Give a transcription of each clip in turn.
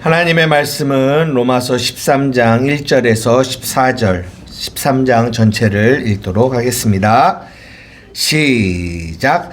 하나님의 말씀은 로마서 13장 1절에서 14절, 13장 전체를 읽도록 하겠습니다. 시작.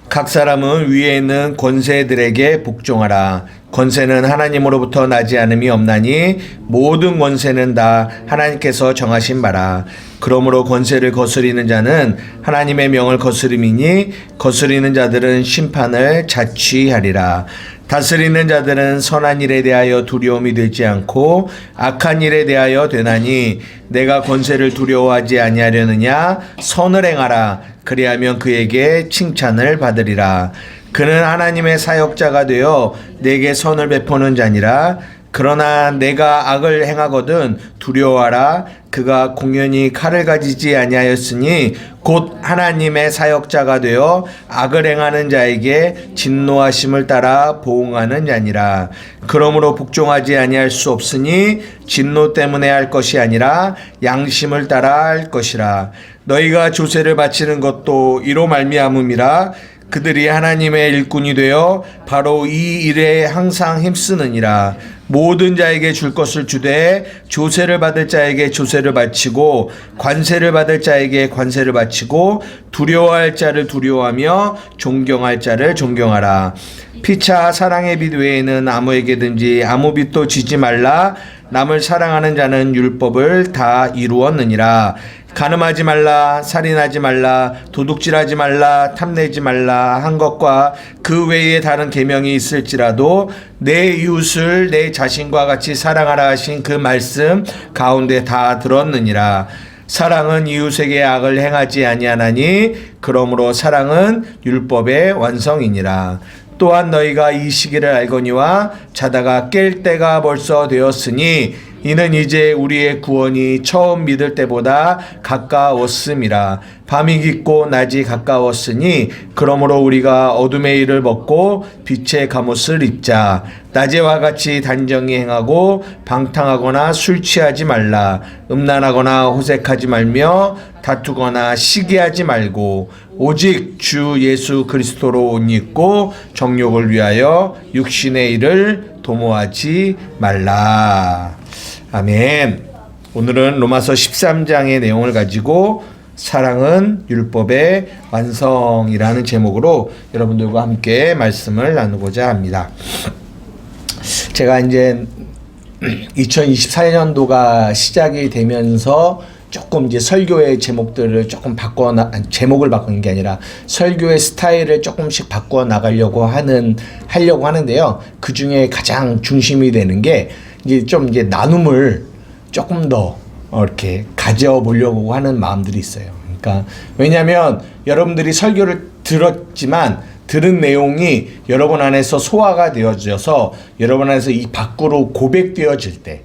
각 사람은 위에 있는 권세들에게 복종하라. 권세는 하나님으로부터 나지 않음이 없나니 모든 권세는 다 하나님께서 정하신 바라. 그러므로 권세를 거스리는 자는 하나님의 명을 거스림이니 거스리는 자들은 심판을 자취하리라. 다스리는 자들은 선한 일에 대하여 두려움이 들지 않고 악한 일에 대하여 되나니 내가 권세를 두려워하지 아니하려느냐. 선을 행하라. 그리하면 그에게 칭찬을 받으리라. 그는 하나님의 사역자가 되어 내게 선을 베푸는 자니라. 그러나 내가 악을 행하거든 두려워하라. 그가 공연히 칼을 가지지 아니하였으니 곧 하나님의 사역자가 되어 악을 행하는 자에게 진노하심을 따라 보응하는 자니라. 그러므로 복종하지 아니할 수 없으니 진노 때문에 할 것이 아니라 양심을 따라 할 것이라. 너희가 조세를 바치는 것도 이로 말미암음이라. 그들이 하나님의 일꾼이 되어 바로 이 일에 항상 힘쓰느니라. 모든 자에게 줄 것을 주되 조세를 받을 자에게 조세를 바치고 관세를 받을 자에게 관세를 바치고 두려워할 자를 두려워하며 존경할 자를 존경하라. 피차 사랑의 빚 외에는 아무에게든지 아무 빚도 지지 말라. 남을 사랑하는 자는 율법을 다 이루었느니라. 간음하지 말라, 살인하지 말라, 도둑질하지 말라, 탐내지 말라 한 것과 그 외에 다른 계명이 있을지라도 내 이웃을 내 자신과 같이 사랑하라 하신 그 말씀 가운데 다 들었느니라. 사랑은 이웃에게 악을 행하지 아니하나니 그러므로 사랑은 율법의 완성이니라. 또한 너희가 이 시기를 알거니와 자다가 깰 때가 벌써 되었으니 이는 이제 우리의 구원이 처음 믿을 때보다 가까웠음이라. 밤이 깊고 낮이 가까웠으니 그러므로 우리가 어둠의 일을 벗고 빛의 갑옷을 입자. 낮에와 같이 단정히 행하고 방탕하거나 술 취하지 말라. 음란하거나 호색하지 말며 다투거나 시기하지 말고 오직 주 예수 그리스도로 옷 입고 정욕을 위하여 육신의 일을 도모하지 말라. 아멘. 오늘은 로마서 13장의 내용을 가지고 사랑은 율법의 완성이라는 제목으로 여러분들과 함께 말씀을 나누고자 합니다. 제가 이제 2024년도가 시작이 되면서 조금 이제 설교의 제목들을 조금 제목을 바꾸는 게 아니라 설교의 스타일을 조금씩 바꿔 나가려고 하는데요. 그 중에 가장 중심이 되는 게 이제 나눔을 조금 더 이렇게 가져보려고 하는 마음들이 있어요. 그러니까 왜냐하면 여러분들이 설교를 들었지만 들은 내용이 여러분 안에서 소화가 되어져서 여러분 안에서 이 밖으로 고백되어질 때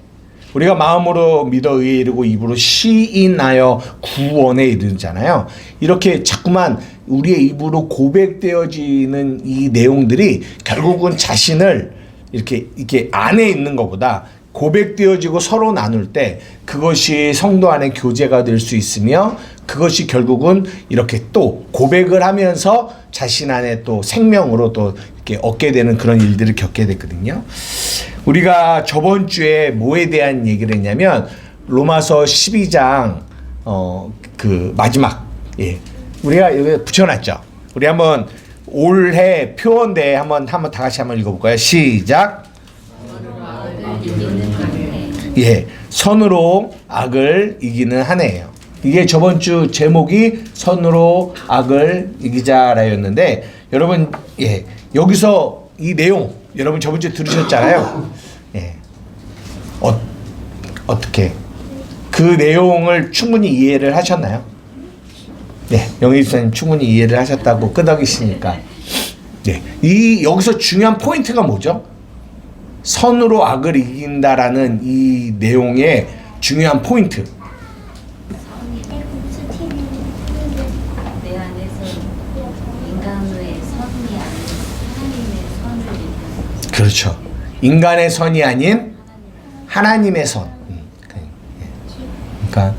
우리가 마음으로 믿어 의에 이르고 입으로 시인하여 구원에 이르잖아요. 이렇게 자꾸만 우리의 입으로 고백되어지는 이 내용들이 결국은 자신을 이렇게 안에 있는 것보다 고백되어지고 서로 나눌 때 그것이 성도 안에 교제가 될 수 있으며 그것이 결국은 이렇게 또 고백을 하면서 자신 안에 또 생명으로 또 이렇게 얻게 되는 그런 일들을 겪게 됐거든요. 우리가 저번 주에 뭐에 대한 얘기를 했냐면 로마서 12장 그 마지막 우리가 여기 붙여놨죠. 우리 한번 올해 표원대 한번 다 같이 한번 읽어볼까요? 시작. 선으로 악을 이기는 한 해예요. 이게 저번 주 제목이 선으로 악을 이기자라였는데 여러분 여기서 이 내용 여러분 저번 주에 들으셨잖아요. 어떻게 그 내용을 충분히 이해를 하셨나요? 네, 영희 집사님 충분히 이해를 하셨다고 끄덕이시니까. 여기서 중요한 포인트가 뭐죠? 선으로 악을 이긴다라는 이 내용의 중요한 포인트. 내 안에서 인간의 선이 아닌 하나님의 선을 얘기하는. 그렇죠. 인간의 선이 아닌 하나님의 선. 그러니까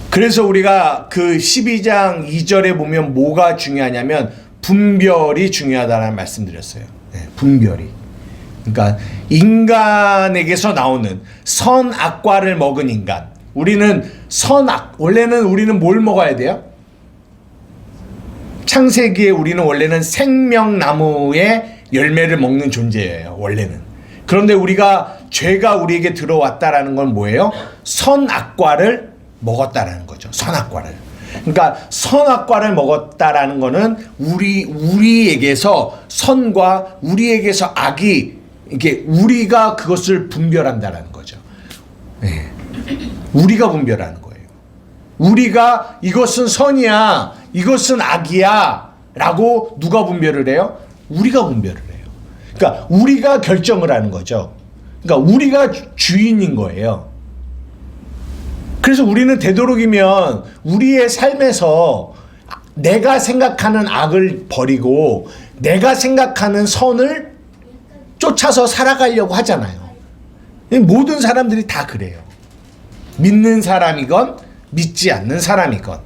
그래서 우리가 그 12장 2절에 보면 뭐가 중요하냐면 분별이 중요하다는 말씀드렸어요. 분별이. 그러니까 인간에게서 나오는 선악과를 먹은 인간. 우리는 원래는 우리는 뭘 먹어야 돼요? 창세기에 우리는 원래는 생명나무의 열매를 먹는 존재예요. 원래는. 그런데 죄가 우리에게 들어왔다라는 건 뭐예요? 선악과를 먹었다라는 거죠. 선악과를. 그러니까 선악과를 먹었다라는 거는 우리에게서 선과 우리에게서 악이 이게 우리가 그것을 분별한다라는 거죠. 네. 우리가 분별하는 거예요. 우리가 이것은 선이야, 이것은 악이야 라고 누가 분별을 해요? 우리가 분별을 해요. 그러니까 우리가 결정을 하는 거죠. 그러니까 우리가 주인인 거예요. 그래서 우리는 되도록이면 우리의 삶에서 내가 생각하는 악을 버리고 내가 생각하는 선을 쫓아서 살아가려고 하잖아요. 모든 사람들이 다 그래요. 믿는 사람이건 믿지 않는 사람이건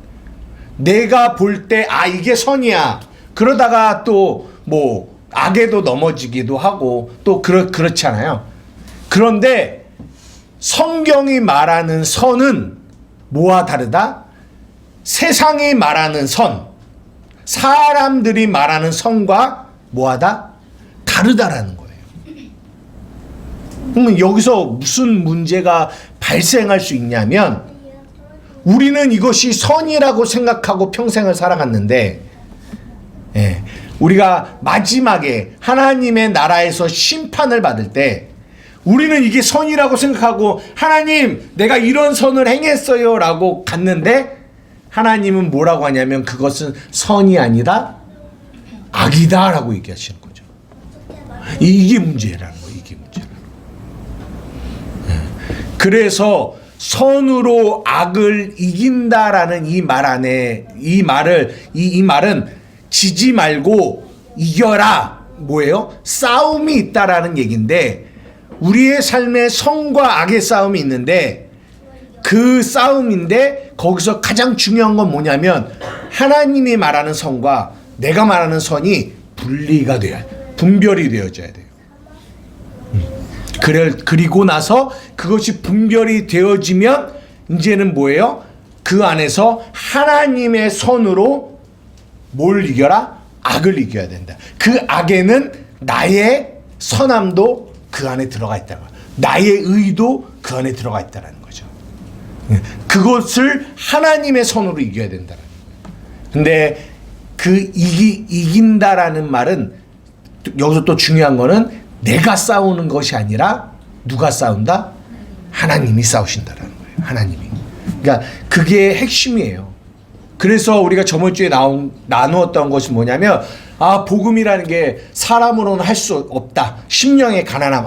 내가 볼 때 이게 선이야. 그러다가 또 뭐 악에도 넘어지기도 하고 또 그렇잖아요. 그런데 성경이 말하는 선은 뭐와 다르다? 세상이 말하는 선, 사람들이 말하는 선과 뭐하다? 다르다라는 거예요. 그러면 여기서 무슨 문제가 발생할 수 있냐면 우리는 이것이 선이라고 생각하고 평생을 살아갔는데 우리가 마지막에 하나님의 나라에서 심판을 받을 때 우리는 이게 선이라고 생각하고 하나님 내가 이런 선을 행했어요 라고 갔는데 하나님은 뭐라고 하냐면 그것은 선이 아니라 악이다 라고 얘기하시는 거죠. 이게 문제라는 거예요. 이게 문제라는 거예요. 그래서 선으로 악을 이긴다라는 이 말 안에 이 말은 지지 말고 이겨라 뭐예요? 싸움이 있다라는 얘기인데 우리의 삶에 선과 악의 싸움이 있는데 그 싸움인데 거기서 가장 중요한 건 뭐냐면 하나님이 말하는 선과 내가 말하는 선이 분별이 되어져야 돼요. 그리고 나서 그것이 분별이 되어지면 이제는 뭐예요? 그 안에서 하나님의 선으로 뭘 이겨라? 악을 이겨야 된다. 그 악에는 나의 선함도 그 안에 들어가 있다고. 나의 의도 그 안에 들어가 있다는 거죠. 그것을 하나님의 선으로 이겨야 된다는 거예요. 근데 그 이긴다라는 말은 여기서 또 중요한 거는 내가 싸우는 것이 아니라 누가 싸운다? 하나님이 싸우신다라는 거예요. 하나님이. 그러니까 그게 핵심이에요. 그래서 우리가 저번 주에 나누었던 것이 뭐냐면 복음이라는 게 사람으로는 할 수 없다. 심령의 가난함.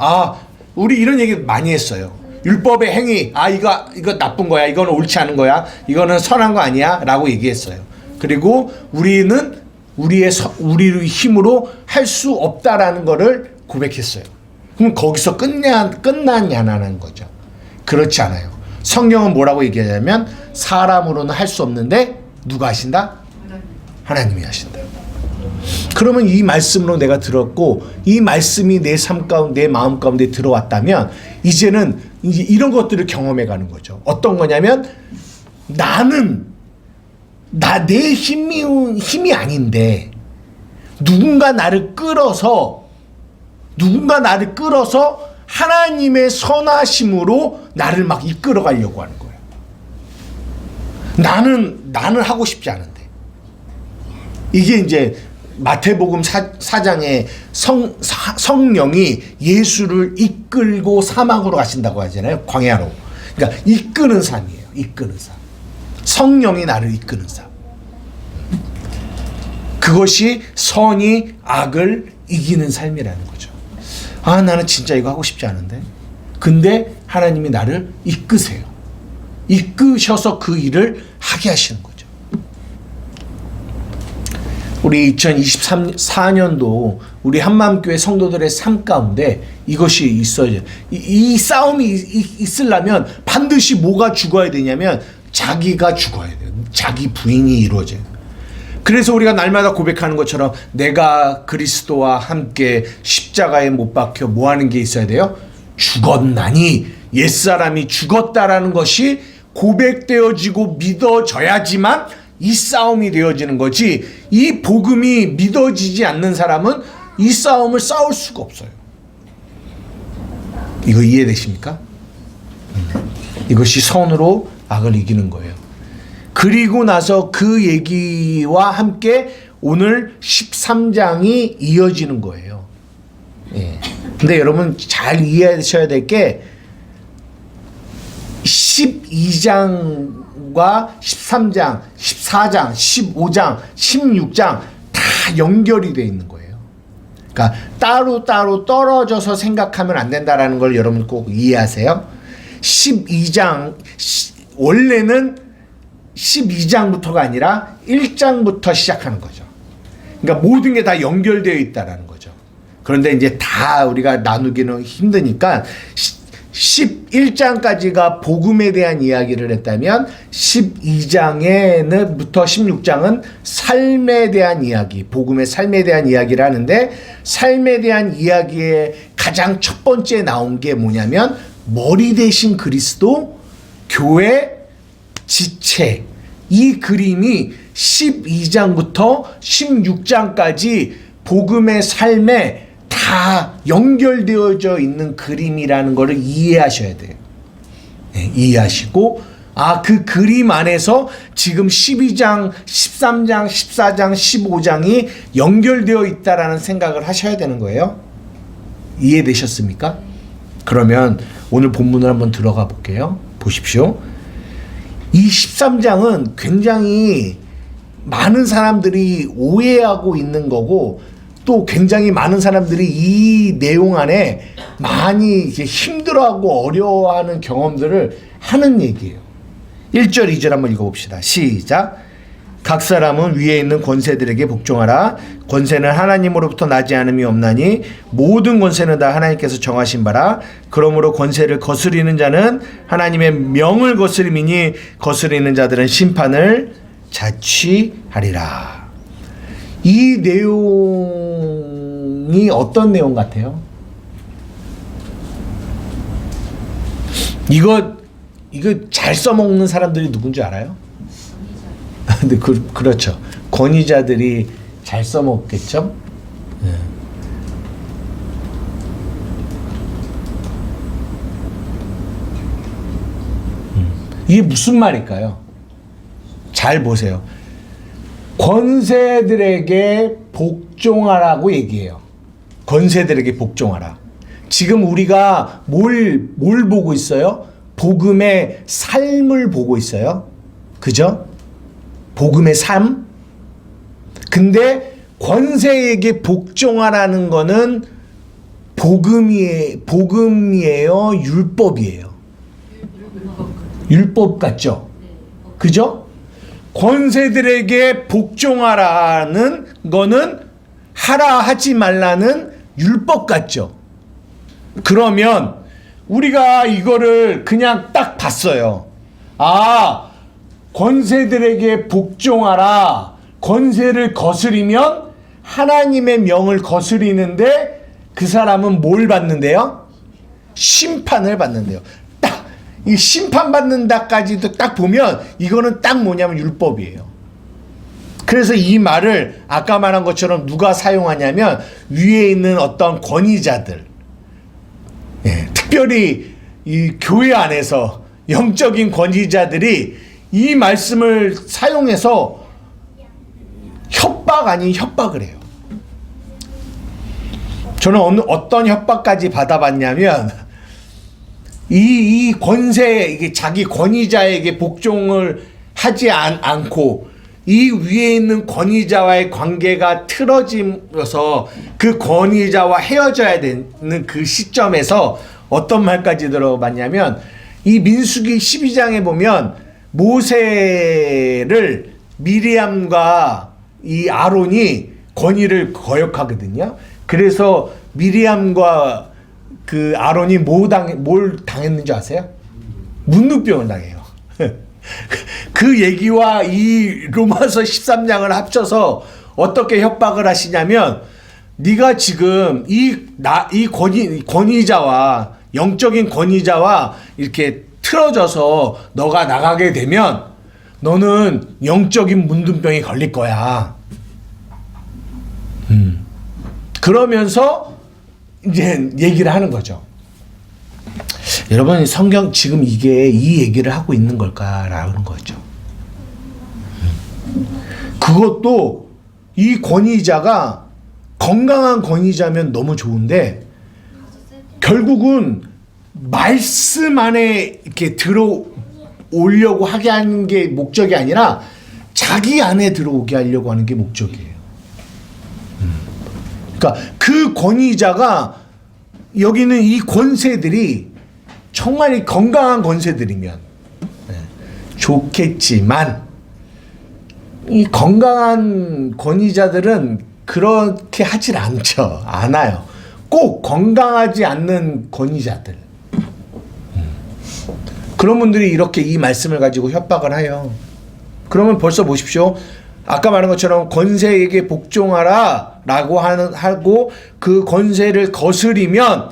우리 이런 얘기 많이 했어요. 율법의 행위. 이거 나쁜 거야. 이거는 옳지 않은 거야. 이거는 선한 거 아니야. 라고 얘기했어요. 그리고 우리는 우리의 힘으로 할 수 없다라는 거를 고백했어요. 그럼 거기서 끝났냐는 거죠. 그렇지 않아요. 성경은 뭐라고 얘기하냐면 사람으로는 할 수 없는데 누가 하신다? 하나님이 하신다. 그러면 이 말씀으로 내가 들었고 이 말씀이 내 삶 가운데 내 마음 가운데 들어왔다면 이제는 이제 이런 것들을 경험해 가는 거죠. 어떤 거냐면 나는 내 힘이 아닌데 누군가 나를 끌어서 하나님의 선하심으로 나를 막 이끌어 가려고 하는 거예요. 나는 하고 싶지 않은데. 이게 이제 마태복음 4장에 성령이 예수를 이끌고 사막으로 가신다고 하잖아요. 광야로. 그러니까 이끄는 삶이에요. 이끄는 삶. 성령이 나를 이끄는 삶. 그것이 선이 악을 이기는 삶이라는 거죠. 나는 진짜 이거 하고 싶지 않은데. 근데 하나님이 나를 이끄세요. 이끄셔서 그 일을 하게 하시는 거죠. 우리 2024년도 우리 한마음교회 성도들의 삶 가운데 이것이 있어야 이 싸움이 있으려면 반드시 뭐가 죽어야 되냐면 자기가 죽어야 돼요. 자기 부인이 이루어져요. 그래서 우리가 날마다 고백하는 것처럼 내가 그리스도와 함께 십자가에 못 박혀 뭐 하는 게 있어야 돼요? 죽었나니, 옛사람이 죽었다라는 것이 고백되어지고 믿어져야지만 이 싸움이 되어지는 거지, 이 복음이 믿어지지 않는 사람은 이 싸움을 싸울 수가 없어요. 이거 이해되십니까? 이것이 선으로 악을 이기는 거예요. 그리고 나서 그 얘기와 함께 오늘 13장이 이어지는 거예요. 예. 근데 여러분 잘 이해하셔야 될 게 12장과 13장, 14장, 15장, 16장 다 연결이 되어 있는 거예요. 그러니까 따로따로 떨어져서 생각하면 안 된다라는 걸 여러분 꼭 이해하세요. 12장, 원래는 12장부터가 아니라 1장부터 시작하는 거죠. 그러니까 모든 게 다 연결되어 있다라는 거죠. 그런데 이제 다 우리가 나누기는 힘드니까 11장까지가 복음에 대한 이야기를 했다면 12장부터 16장은 삶에 대한 이야기, 복음의 삶에 대한 이야기를 하는데, 삶에 대한 이야기의 가장 첫 번째 나온 게 뭐냐면 머리 대신 그리스도, 교회, 지체, 이 그림이 12장부터 16장까지 복음의 삶에 다 연결되어져 있는 그림이라는 것을 이해하셔야 돼요. 네, 이해하시고, 그 그림 안에서 지금 12장, 13장, 14장, 15장이 연결되어 있다라는 생각을 하셔야 되는 거예요. 이해되셨습니까? 그러면 오늘 본문을 한번 들어가 볼게요. 보십시오. 이 13장은 굉장히 많은 사람들이 오해하고 있는 거고, 또 굉장히 많은 사람들이 이 내용 안에 많이 이제 힘들어하고 어려워하는 경험들을 하는 얘기예요. 1절, 2절 한번 읽어봅시다. 시작. 각 사람은 위에 있는 권세들에게 복종하라. 권세는 하나님으로부터 나지 않음이 없나니 모든 권세는 다 하나님께서 정하신 바라. 그러므로 권세를 거스리는 자는 하나님의 명을 거스림이니 거스리는 자들은 심판을 자취하리라. 이 내용이 어떤 내용 같아요? 이거 잘 써먹는 사람들이 누군지 알아요? 근데 그렇죠. 권위자들이 잘 써먹겠죠? 이게 무슨 말일까요? 잘 보세요. 권세들에게 복종하라고 얘기해요. 권세들에게 복종하라. 지금 우리가 뭘 보고 있어요? 복음의 삶을 보고 있어요. 그죠? 복음의 삶. 근데 권세에게 복종하라는 거는 복음이에요? 율법이에요? 율법 같죠? 그죠? 권세들에게 복종하라는 거는 하라 하지 말라는 율법 같죠? 그러면 우리가 이거를 그냥 딱 봤어요. 권세들에게 복종하라. 권세를 거스리면 하나님의 명을 거스리는데 그 사람은 뭘 받는데요? 심판을 받는데요. 이 심판받는다까지도 딱 보면 이거는 딱 뭐냐면 율법이에요. 그래서 이 말을 아까 말한 것처럼 누가 사용하냐면 위에 있는 어떤 권위자들, 특별히 이 교회 안에서 영적인 권위자들이 이 말씀을 사용해서 협박 아닌 협박을 해요. 저는 어떤 협박까지 받아봤냐면 이 권세, 이게 자기 권위자에게 복종을 하지 않고 이 위에 있는 권위자와의 관계가 틀어지면서 그 권위자와 헤어져야 되는 그 시점에서 어떤 말까지 들어봤냐면, 이 민수기 12장에 보면 모세를 미리암과 이 아론이 권위를 거역하거든요. 그래서 미리암과 그 아론이 뭘 당했는지 아세요? 문둥병을 당해요. 그 얘기와 이 로마서 13장을 합쳐서 어떻게 협박을 하시냐면, 네가 지금 이 권위자와 영적인 권위자와 이렇게 틀어져서 너가 나가게 되면 너는 영적인 문둥병이 걸릴 거야. 그러면서 이제 얘기를 하는 거죠. 여러분, 성경 지금 이게 이 얘기를 하고 있는 걸까라는 거죠. 그것도 이 권위자가 건강한 권위자면 너무 좋은데, 결국은 말씀 안에 이렇게 들어오려고 하게 하는 게 목적이 아니라 자기 안에 들어오게 하려고 하는 게 목적이에요. 그러니까 그 권위자가, 여기는 이 권세들이 정말 건강한 권세들이면 좋겠지만, 이 건강한 권위자들은 그렇게 하질 않아요. 꼭 건강하지 않는 권위자들, 그런 분들이 이렇게 이 말씀을 가지고 협박을 해요. 그러면 벌써 보십시오. 아까 말한 것처럼 권세에게 복종하라 라고 하고 그 권세를 거스리면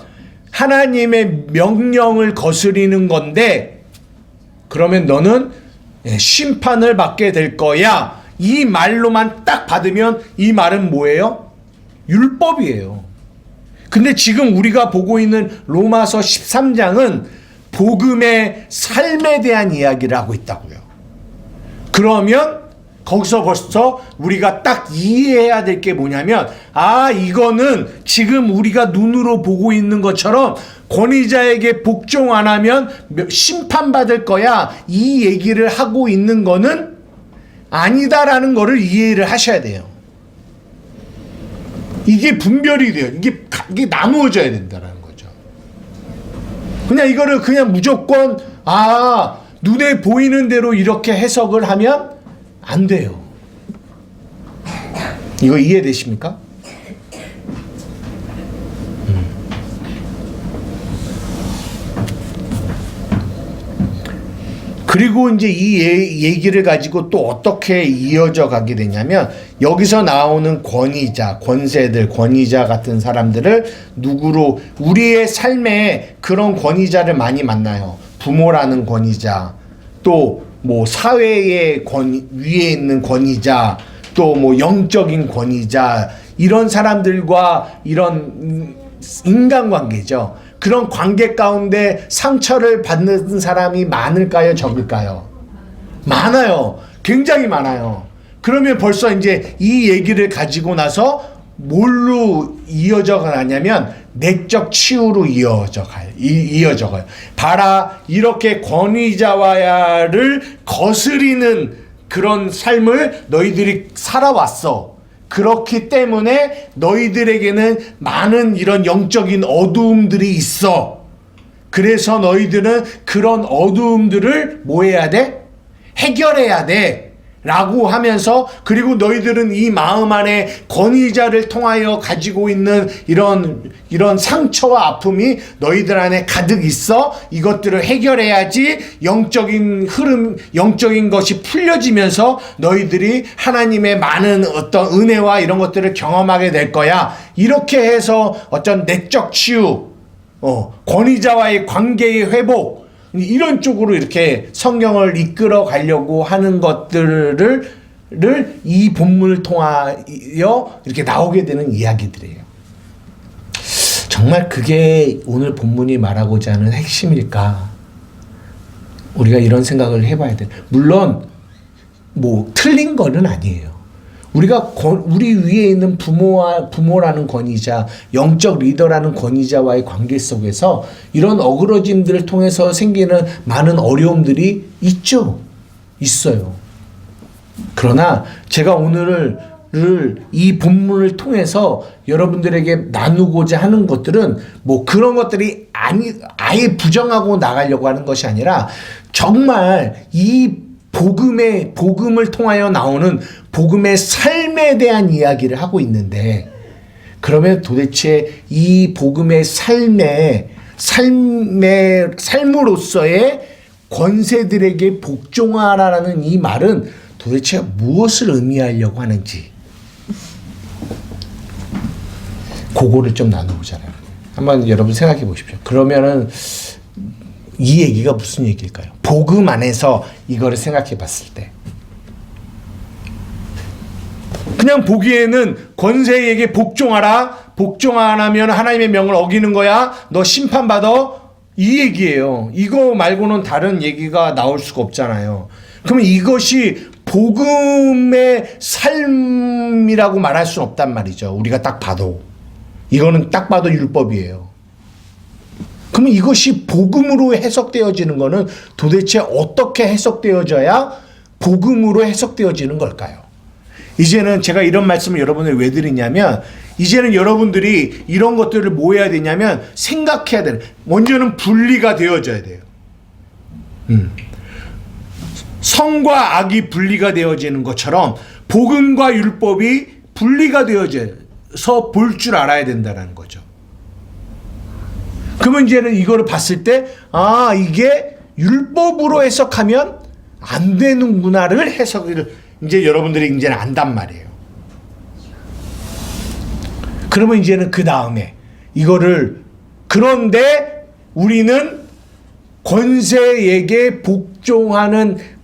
하나님의 명령을 거스리는 건데, 그러면 너는 심판을 받게 될 거야. 이 말로만 딱 받으면 이 말은 뭐예요? 율법이에요. 근데 지금 우리가 보고 있는 로마서 13장은 복음의 삶에 대한 이야기를 하고 있다고요. 그러면 거기서 벌써 우리가 딱 이해해야 될 게 뭐냐면, 이거는 지금 우리가 눈으로 보고 있는 것처럼 권위자에게 복종 안 하면 심판받을 거야, 이 얘기를 하고 있는 거는 아니다라는 거를 이해를 하셔야 돼요. 이게 분별이 돼요. 이게 나누어져야 된다라는 거죠. 그냥 이거를 그냥 무조건 눈에 보이는 대로 이렇게 해석을 하면 안 돼요. 이거 이해되십니까? 그리고 이제 이 얘기를 가지고 또 어떻게 이어져 가게 되냐면, 여기서 나오는 권위자, 권세들, 권위자 같은 사람들을 누구로, 우리의 삶에 그런 권위자를 많이 만나요. 부모라는 권위자, 또 뭐 사회의 위에 있는 권위자, 또 뭐 영적인 권위자, 이런 사람들과 이런 인간관계죠. 그런 관계 가운데 상처를 받는 사람이 많을까요? 적을까요? 많아요. 굉장히 많아요. 그러면 벌써 이제 이 얘기를 가지고 나서 뭘로 이어져 가냐면 내적 치유로 이어져 가요. 봐라, 이렇게 권위자와를 거스리는 그런 삶을 너희들이 살아왔어. 그렇기 때문에 너희들에게는 많은 이런 영적인 어두움들이 있어. 그래서 너희들은 그런 어두움들을 뭐 해야 돼? 해결해야 돼. 라고 하면서, 그리고 너희들은 이 마음 안에 권위자를 통하여 가지고 있는 이런 상처와 아픔이 너희들 안에 가득 있어. 이것들을 해결해야지 영적인 흐름, 영적인 것이 풀려지면서 너희들이 하나님의 많은 어떤 은혜와 이런 것들을 경험하게 될 거야. 이렇게 해서 어떤 내적 치유, 권위자와의 관계의 회복, 이런 쪽으로 이렇게 성경을 이끌어 가려고 하는 것들을 이 본문을 통하여 이렇게 나오게 되는 이야기들이에요. 정말 그게 오늘 본문이 말하고자 하는 핵심일까? 우리가 이런 생각을 해봐야 돼. 물론 뭐 틀린 거는 아니에요. 우리 위에 있는 부모라는 권위자, 영적 리더라는 권위자와의 관계 속에서 이런 어그러짐들을 통해서 생기는 많은 어려움들이 있어요. 그러나 제가 오늘 이 본문을 통해서 여러분들에게 나누고자 하는 것들은 뭐 그런 것들이 아예 부정하고 나가려고 하는 것이 아니라, 정말 이 복음을 통하여 나오는 복음의 삶에 대한 이야기를 하고 있는데, 그러면 도대체 이 복음의 삶으로서의 권세들에게 복종하라는 이 말은 도대체 무엇을 의미하려고 하는지 그거를 좀 나눠보잖아요. 한번 여러분 생각해 보십시오. 그러면은 이 얘기가 무슨 얘기일까요? 복음 안에서 이거를 생각해 봤을 때 그냥 보기에는 권세에게 복종하라. 복종 안 하면 하나님의 명을 어기는 거야. 너 심판받아. 이 얘기예요. 이거 말고는 다른 얘기가 나올 수가 없잖아요. 그러면 이것이 복음의 삶이라고 말할 수는 없단 말이죠. 우리가 딱 봐도. 이거는 딱 봐도 율법이에요. 그러면 이것이 복음으로 해석되어지는 거는 도대체 어떻게 해석되어져야 복음으로 해석되어지는 걸까요? 이제는 제가 이런 말씀을 여러분들 왜 드리냐면 이제는 여러분들이 이런 것들을 뭐 해야 되냐면 생각해야 돼요. 먼저는 분리가 되어져야 돼요. 성과 악이 분리가 되어지는 것처럼 복음과 율법이 분리가 되어져서 볼 줄 알아야 된다는 거죠. 그러면 이제는 이거를 봤을 때 이게 율법으로 해석하면 안 되는구나를 해석을 이제 여러분들이 이제는 안단 말이에요. 그러면 이제는 그 다음에 이거를 그런데 우리는 권세에게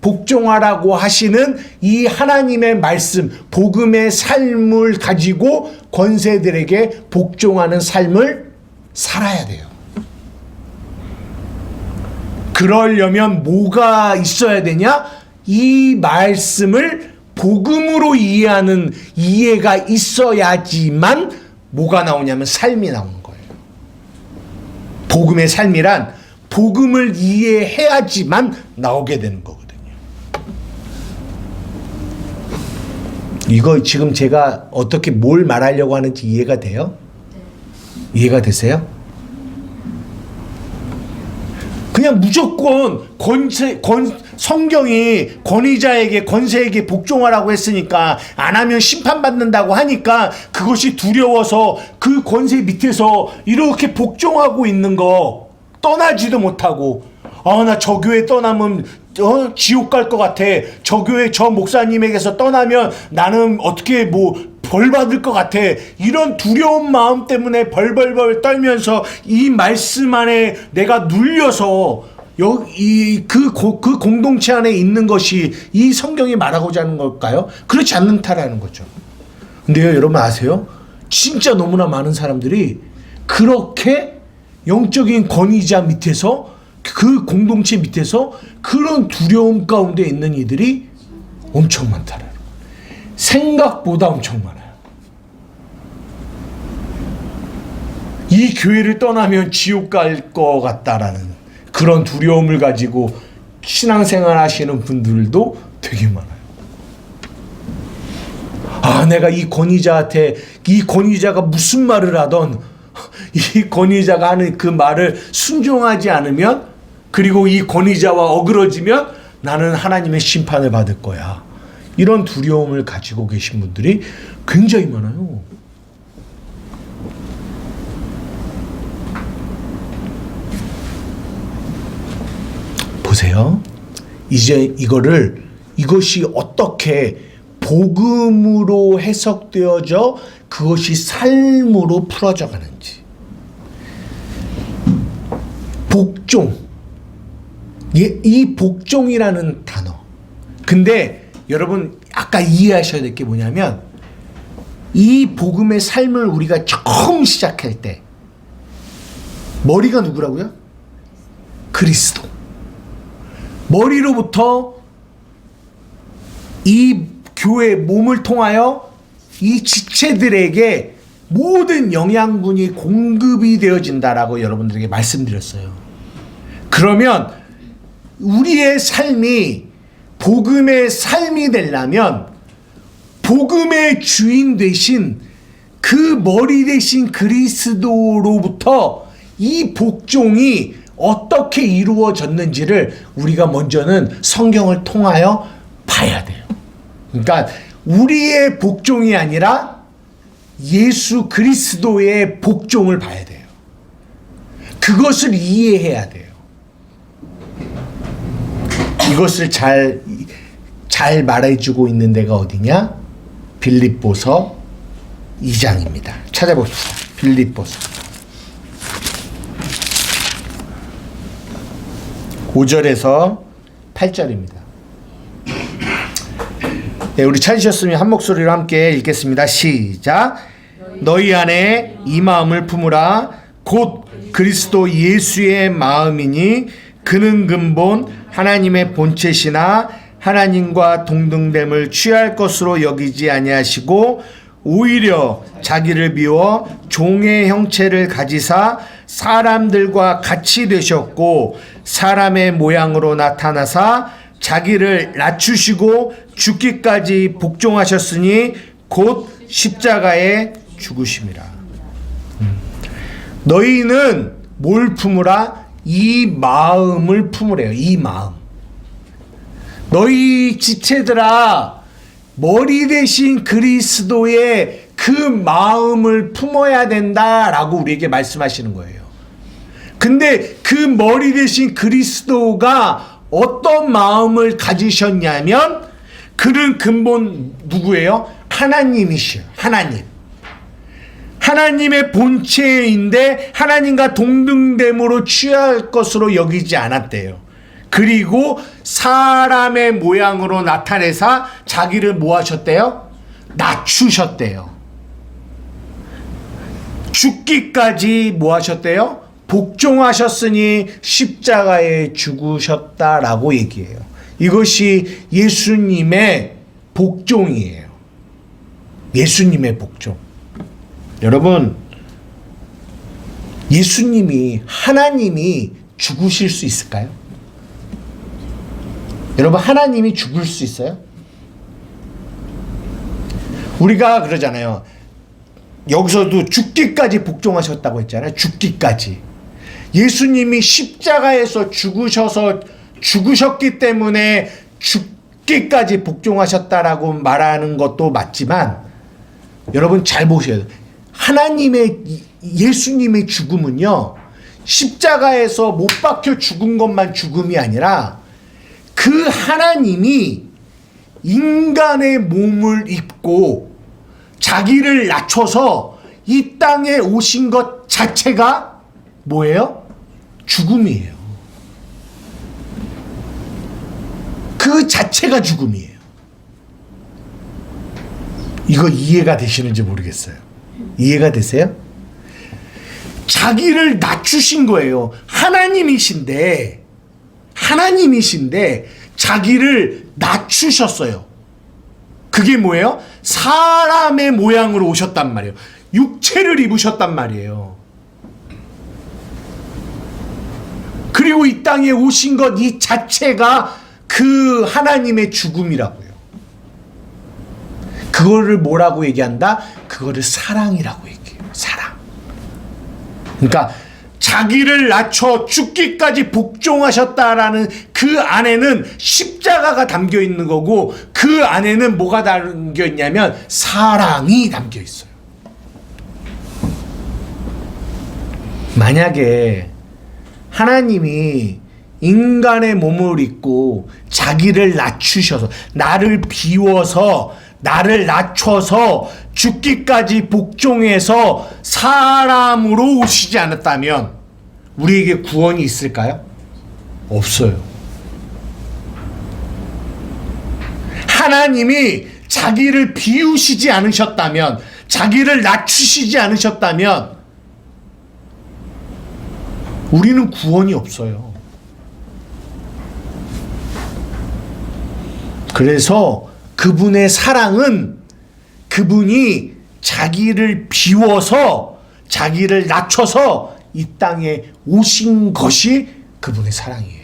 복종하라고 하시는 이 하나님의 말씀, 복음의 삶을 가지고 권세들에게 복종하는 삶을 살아야 돼요. 그러려면 뭐가 있어야 되냐? 이 말씀을 복음으로 이해하는 이해가 있어야지만 뭐가 나오냐면 삶이 나오는 거예요. 복음의 삶이란 복음을 이해해야지만 나오게 되는 거거든요. 이거 지금 제가 어떻게 뭘 말하려고 하는지 이해가 돼요? 이해가 되세요? 그냥 무조건 성경이 권위자에게 권세에게 복종하라고 했으니까 안 하면 심판받는다고 하니까 그것이 두려워서 그 권세 밑에서 이렇게 복종하고 있는 거 떠나지도 못하고 나 저 교회 떠나면 지옥 갈 것 같아. 저 교회 저 목사님에게서 떠나면 나는 어떻게 벌 받을 것 같아. 이런 두려운 마음 때문에 벌벌벌 떨면서 이 말씀 안에 내가 눌려서 그 공동체 안에 있는 것이 이 성경이 말하고자 하는 걸까요? 그렇지 않다라는 거죠. 근데요, 여러분 아세요? 진짜 너무나 많은 사람들이 그렇게 영적인 권위자 밑에서 그 공동체 밑에서 그런 두려움 가운데 있는 이들이 엄청 많다라는 거예요. 생각보다 엄청 많아요. 이 교회를 떠나면 지옥 갈 것 같다라는 그런 두려움을 가지고 신앙생활 하시는 분들도 되게 많아요. 내가 이 권위자가 무슨 말을 하던 이 권위자가 하는 그 말을 순종하지 않으면, 그리고 이 권위자와 어그러지면 나는 하나님의 심판을 받을 거야. 이런 두려움을 가지고 계신 분들이 굉장히 많아요. 보세요. 이제 이것이 어떻게 복음으로 해석되어져 그것이 삶으로 풀어져 가는지. 복종. 이 복종이라는 단어. 근데 여러분 아까 이해하셔야 될 게 뭐냐면 이 복음의 삶을 우리가 처음 시작할 때 머리가 누구라고요? 그리스도. 머리로부터 이 교회 몸을 통하여 이 지체들에게 모든 영양분이 공급이 되어진다라고 여러분들에게 말씀드렸어요. 그러면 우리의 삶이 복음의 삶이 되려면 복음의 주인 되신 그 머리 되신 그리스도로부터 이 복종이 어떻게 이루어졌는지를 우리가 먼저는 성경을 통하여 봐야 돼요. 그러니까 우리의 복종이 아니라 예수 그리스도의 복종을 봐야 돼요. 그것을 이해해야 돼요. 이것을 잘 말해주고 있는 데가 어디냐? 빌립보서 2장입니다. 찾아봅시다. 빌립보서 5절에서 8절입니다. 네, 우리 찾으셨으면 한 목소리로 함께 읽겠습니다. 시작. 너희 안에 이 마음을 품으라. 곧 그리스도 예수의 마음이니 그는 근본 하나님의 본체시나 하나님과 동등됨을 취할 것으로 여기지 아니하시고 오히려 자기를 비워 종의 형체를 가지사 사람들과 같이 되셨고 사람의 모양으로 나타나사 자기를 낮추시고 죽기까지 복종하셨으니 곧 십자가에 죽으심이라. 너희는 뭘 품으라? 이 마음을 품으래요. 이 마음. 너희 지체들아, 머리 대신 그리스도의 그 마음을 품어야 된다라고 우리에게 말씀하시는 거예요. 근데 그 머리 대신 그리스도가 어떤 마음을 가지셨냐면 그는 근본 누구예요? 하나님이시요. 하나님. 하나님의 본체인데 하나님과 동등됨으로 취할 것으로 여기지 않았대요. 그리고 사람의 모양으로 나타내사 자기를 뭐 하셨대요? 낮추셨대요. 죽기까지 뭐 하셨대요? 복종하셨으니 십자가에 죽으셨다라고 얘기해요. 이것이 예수님의 복종이에요. 예수님의 복종. 여러분, 예수님이, 하나님이 죽으실 수 있을까요? 여러분, 하나님이 죽을 수 있어요? 우리가 그러잖아요. 여기서도 죽기까지 복종하셨다고 했잖아요. 죽기까지. 예수님이 십자가에서 죽으셨기 때문에 죽기까지 복종하셨다라고 말하는 것도 맞지만 여러분 잘 보셔야 돼요. 예수님의 죽음은요, 십자가에서 못 박혀 죽은 것만 죽음이 아니라 그 하나님이 인간의 몸을 입고 자기를 낮춰서 이 땅에 오신 것 자체가 뭐예요? 죽음이에요. 그 자체가 죽음이에요. 이거 이해가 되시는지 모르겠어요. 이해가 되세요? 자기를 낮추신 거예요. 하나님이신데 자기를 낮추셨어요. 그게 뭐예요? 사람의 모양으로 오셨단 말이에요. 육체를 입으셨단 말이에요. 그리고 이 땅에 오신 것 이 자체가 그 하나님의 죽음이라고요. 그거를 뭐라고 얘기한다? 그거를 사랑이라고 얘기해요. 사랑. 그러니까 자기를 낮춰 죽기까지 복종하셨다라는 그 안에는 십자가가 담겨 있는 거고 그 안에는 뭐가 담겨 있냐면 사랑이 담겨 있어요. 만약에 하나님이 인간의 몸을 입고 자기를 낮추셔서 나를 비워서 나를 낮춰서 죽기까지 복종해서 사람으로 오시지 않았다면 우리에게 구원이 있을까요? 없어요. 하나님이 자기를 비우시지 않으셨다면, 자기를 낮추시지 않으셨다면 우리는 구원이 없어요. 그래서 그분의 사랑은 그분이 자기를 비워서 자기를 낮춰서 이 땅에 오신 것이 그분의 사랑이에요.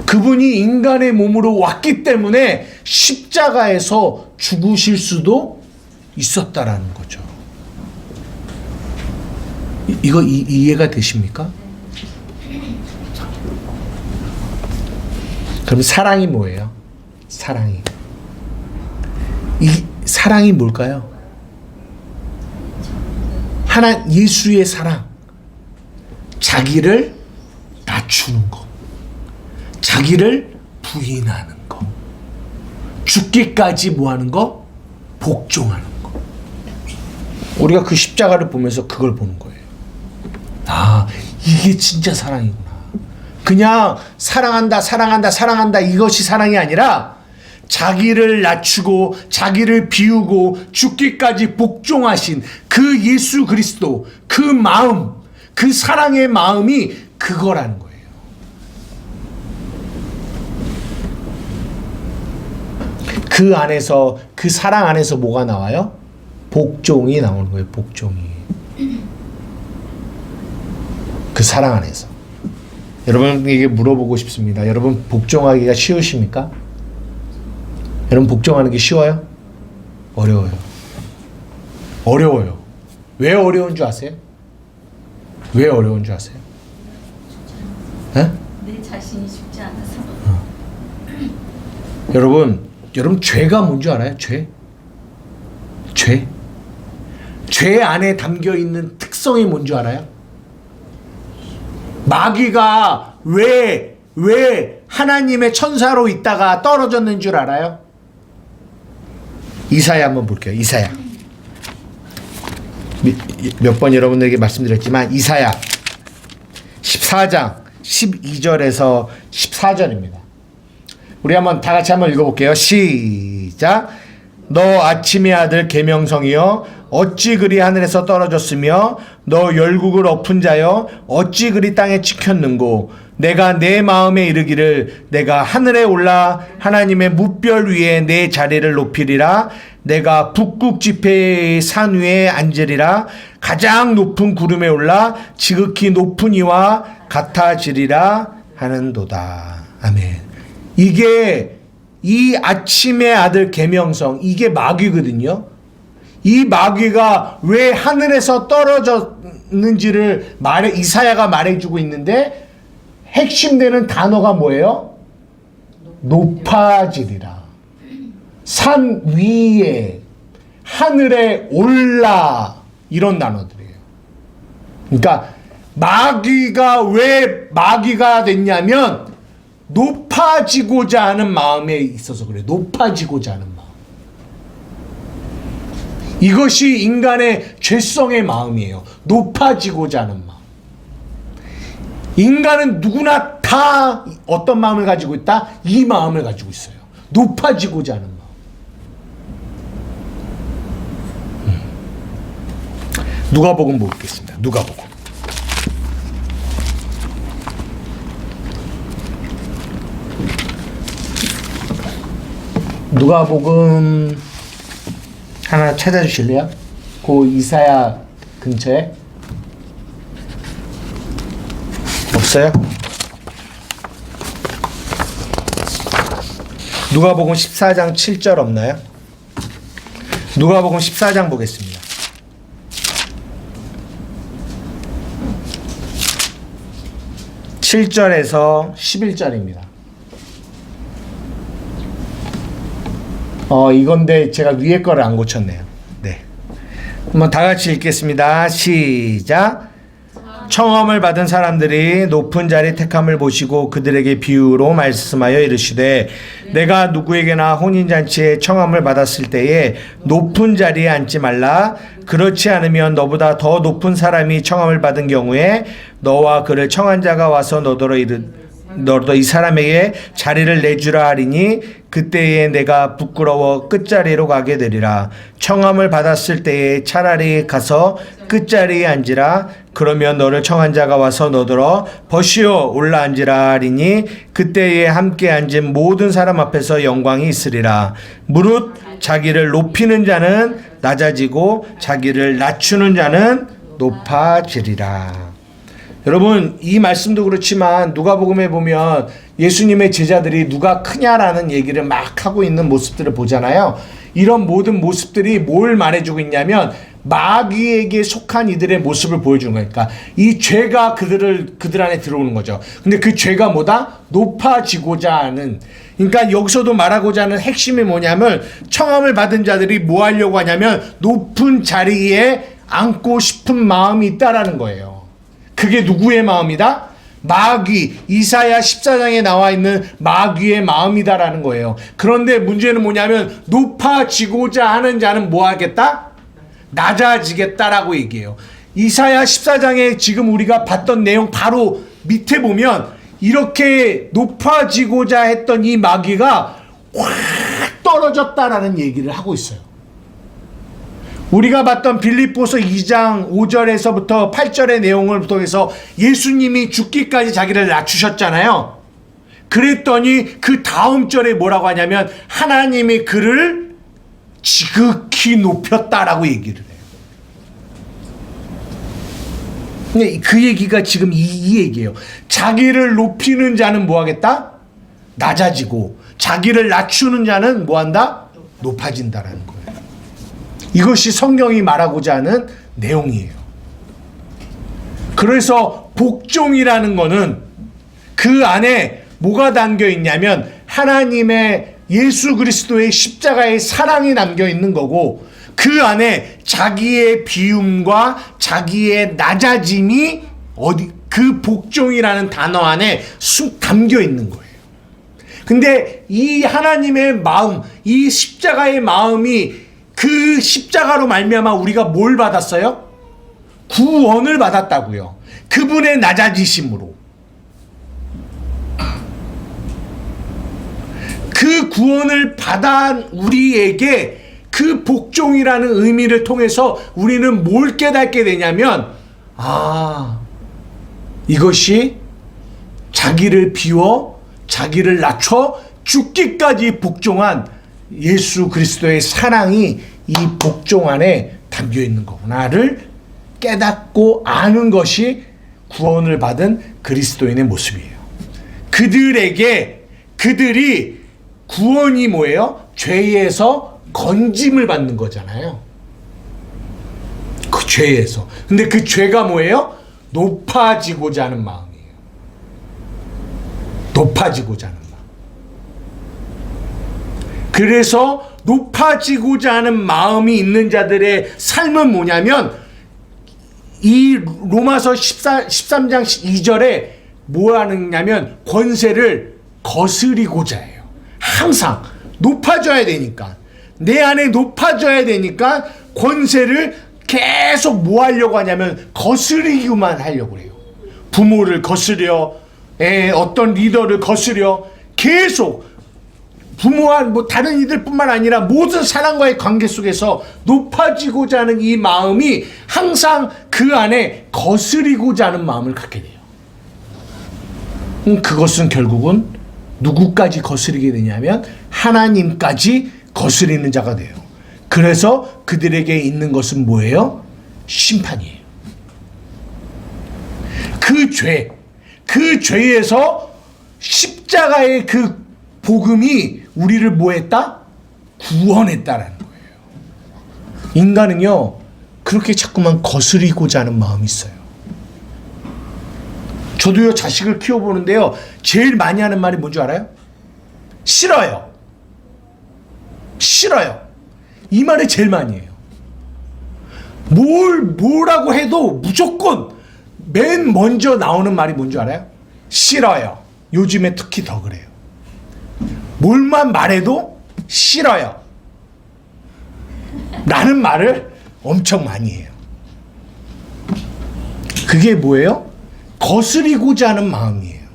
그분이 인간의 몸으로 왔기 때문에 십자가에서 죽으실 수도 있었다라는 거죠. 이거 이해가 되십니까? 그럼 사랑이 뭐예요? 사랑이. 이 사랑이 뭘까요? 예수의 사랑. 자기를 낮추는 거, 자기를 부인하는 거, 죽기까지 뭐 하는 거? 복종하는 거. 우리가 그 십자가를 보면서 그걸 보는 거예요. 아, 이게 진짜 사랑이구나. 그냥 사랑한다, 사랑한다, 사랑한다 이것이 사랑이 아니라 자기를 낮추고 자기를 비우고 죽기까지 복종하신 그 예수 그리스도, 그 마음, 그 사랑의 마음이 그거라는 거예요. 그 안에서, 그 사랑 안에서 뭐가 나와요? 복종이 나오는 거예요. 복종이. 그 사랑 안에서. 여러분에게 물어보고 싶습니다. 여러분 복종하기가 쉬우십니까? 여러분 복종하는 게 쉬워요? 어려워요. 어려워요. 왜 어려운 줄 아세요? 왜 어려운 줄 아세요? 에? 내 자신이 쉽지 않아서. 여러분 죄가 뭔 줄 알아요? 죄 안에 담겨 있는 특성이 뭔 줄 알아요? 마귀가 왜 하나님의 천사로 있다가 떨어졌는 줄 알아요? 이사야 한번 볼게요. 이사야. 몇 번 여러분들에게 말씀드렸지만 이사야 14장 12절에서 14절입니다. 우리 한번 다 같이 한번 읽어볼게요. 시작. 너 아침의 아들 계명성이여 어찌 그리 하늘에서 떨어졌으며 너 열국을 엎은 자여 어찌 그리 땅에 찍혔는고 내가 내 마음에 이르기를 내가 하늘에 올라 하나님의 무별 위에 내 자리를 높이리라 내가 북극 지폐의 산 위에 앉으리라 가장 높은 구름에 올라 지극히 높은 이와 같아지리라 하는도다. 아멘. 이게 이 아침의 아들 계명성, 이게 마귀거든요. 이 마귀가 왜 하늘에서 떨어졌는지를 이사야가 말해주고 있는데 핵심되는 단어가 뭐예요? 높아지리라. 산 위에, 하늘에 올라, 이런 단어들이에요. 그러니까 마귀가 왜 마귀가 됐냐면 높아지고자 하는 마음에 있어서 그래요. 높아지고자 하는 마음. 이것이 인간의 죄성의 마음이에요. 높아지고자 하는 마음. 인간은 누구나 다 어떤 마음을 가지고 있다? 이 마음을 가지고 있어요. 높아지고자 하는 마음. 누가복음 보겠습니다. 누가복음. 누가복음 하나 찾아주실래요? 그 이사야 근처에 없어요? 누가복음 14장 7절 없나요? 누가복음 14장 보겠습니다. (7절에서) (11절입니다) 이건데 제가 위에 거를 안 고쳤네요. 네. 한번 다 같이 읽겠습니다. 시작. 청함을 받은 사람들이 높은 자리 택함을 보시고 그들에게 비유로 말씀하여 이르시되 내가 누구에게나 혼인잔치에 청함을 받았을 때에 높은 자리에 앉지 말라. 그렇지 않으면 너보다 더 높은 사람이 청함을 받은 경우에 너와 그를 청한 자가 와서 너더러 너도 이 사람에게 자리를 내주라 하리니 그때에 내가 부끄러워 끝자리로 가게 되리라. 청함을 받았을 때에 차라리 가서 끝자리에 앉으라. 그러면 너를 청한 자가 와서 너더러 버시오 올라 앉으라 하리니 그때에 함께 앉은 모든 사람 앞에서 영광이 있으리라. 무릇 자기를 높이는 자는 낮아지고 자기를 낮추는 자는 높아지리라. 여러분 이 말씀도 그렇지만 누가복음에 보면 예수님의 제자들이 누가 크냐라는 얘기를 막 하고 있는 모습들을 보잖아요. 이런 모든 모습들이 뭘 말해주고 있냐면 마귀에게 속한 이들의 모습을 보여주는 거니까 이 죄가 그들 안에 들어오는 거죠. 근데 그 죄가 뭐다? 높아지고자 하는. 그러니까 여기서도 말하고자 하는 핵심이 뭐냐면 청함을 받은 자들이 뭐 하려고 하냐면 높은 자리에 앉고 싶은 마음이 있다라는 거예요. 그게 누구의 마음이다? 마귀, 이사야 14장에 나와 있는 마귀의 마음이다라는 거예요. 그런데 문제는 뭐냐면 높아지고자 하는 자는 뭐 하겠다? 낮아지겠다라고 얘기해요. 이사야 14장에 지금 우리가 봤던 내용 바로 밑에 보면 이렇게 높아지고자 했던 이 마귀가 확 떨어졌다라는 얘기를 하고 있어요. 우리가 봤던 빌립보서 2장 5절에서부터 8절의 내용을 통해서 예수님이 죽기까지 자기를 낮추셨잖아요. 그랬더니 그 다음 절에 뭐라고 하냐면 하나님이 그를 지극히 높였다라고 얘기를 해요. 근데 그 얘기가 지금 이 얘기예요. 자기를 높이는 자는 뭐 하겠다? 낮아지고 자기를 낮추는 자는 뭐 한다? 높아진다라는 거예요. 이것이 성경이 말하고자 하는 내용이에요. 그래서 복종이라는 거는 그 안에 뭐가 담겨 있냐면 하나님의 예수 그리스도의 십자가의 사랑이 담겨 있는 거고 그 안에 자기의 비움과 자기의 낮아짐이 그 복종이라는 단어 안에 담겨 있는 거예요. 근데 이 하나님의 마음, 이 십자가의 마음이 그 십자가로 말미암아 우리가 뭘 받았어요? 구원을 받았다고요. 그분의 낮아지심으로. 그 구원을 받은 우리에게 그 복종이라는 의미를 통해서 우리는 뭘 깨닫게 되냐면 이것이 자기를 비워 자기를 낮춰 죽기까지 복종한 예수 그리스도의 사랑이 이 복종 안에 담겨 있는 거구나를 깨닫고 아는 것이 구원을 받은 그리스도인의 모습이에요. 그들이 구원이 뭐예요? 죄에서 건짐을 받는 거잖아요. 그 죄에서. 근데 그 죄가 뭐예요? 높아지고자 하는 마음이에요. 높아지고자 하는 마음. 그래서 높아지고자 하는 마음이 있는 자들의 삶은 뭐냐면 이 로마서 13장 2절에 뭐 하느냐면 권세를 거스리고자 해요. 항상 높아져야 되니까 내 안에 높아져야 되니까 권세를 계속 뭐 하려고 하냐면 거스리기만 하려고 해요. 부모를 거스려 어떤 리더를 거스려 계속 부모와 다른 이들뿐만 아니라 모든 사람과의 관계 속에서 높아지고자 하는 이 마음이 항상 그 안에 거스리고자 하는 마음을 갖게 돼요. 그것은 결국은 누구까지 거스리게 되냐면 하나님까지 거스리는 자가 돼요. 그래서 그들에게 있는 것은 뭐예요? 심판이에요. 그 죄에서 십자가의 그 복음이 우리를 뭐 했다? 구원했다라는 거예요. 인간은요 그렇게 자꾸만 거스리고자 하는 마음이 있어요. 저도요 자식을 키워보는데요 제일 많이 하는 말이 뭔지 알아요? 싫어요. 이 말을 제일 많이 해요. 뭐라고 해도 무조건 맨 먼저 나오는 말이 뭔지 알아요? 싫어요. 요즘에 특히 더 그래요. 뭘만 말해도 싫어요 라는 말을 엄청 많이 해요. 그게 뭐예요? 거스리고자 하는 마음이에요.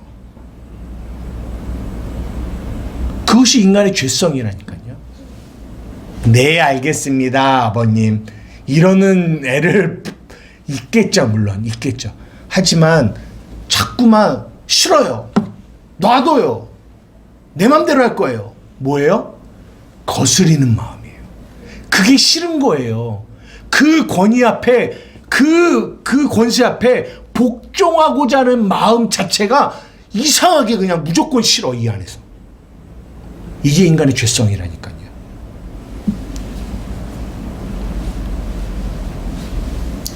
그것이 인간의 죄성이라니까요. 네 알겠습니다 아버님 이러는 애를 있겠죠. 물론 있겠죠. 하지만 자꾸만 싫어요. 놔둬요. 내 맘대로 할 거예요. 뭐예요? 거스리는 마음이에요. 그게 싫은 거예요. 그 권위 앞에 그 권세 앞에 복종하고자 하는 마음 자체가 이상하게 그냥 무조건 싫어. 이 안에서. 이게 인간의 죄성이라니까요.